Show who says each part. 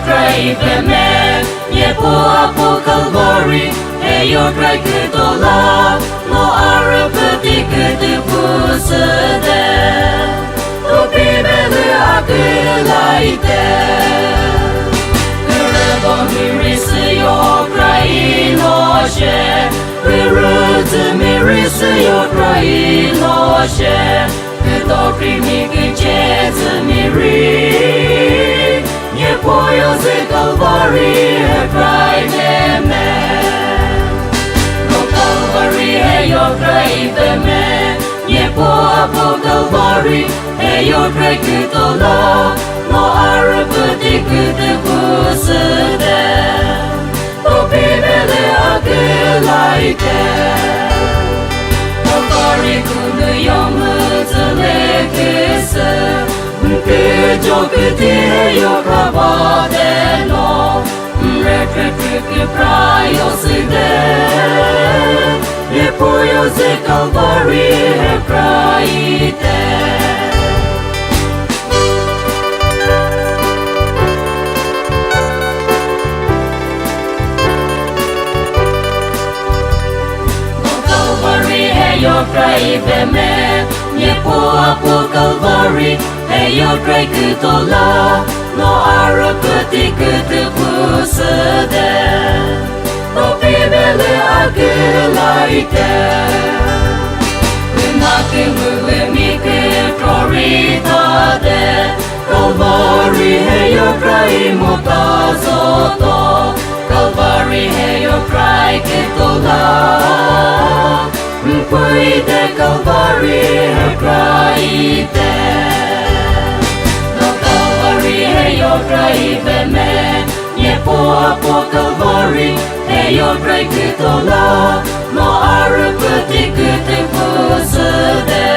Speaker 1: crai về mẹ nhẹ po Calvary e yo crai cứ to la no arapati cứ tu pu se de to pi bele akilai te Rebo mi risi yo crai no she mi risi yo crai no she to primi che cheze mi ri nie pojo ze Calvary cry me no Calvary yo cry me nie po Calvary yo cry to la no arapati te puse de to bibele akelai te Calvary kunu yom que yo que te yo cavade no que praio se de e poio se Calvary praite no Calvary yo praite me nie po Calvary yo crai cứ to la no arapati cứ te puse de no bibele akilai te na ke mi ke florita de Calvary yo crai motazo to Calvary yo crai cứ to la pui de Calvary crai te yo crai về mẹ nhẹ po Calvary yo crai cứ to la no arapati cứ te puse de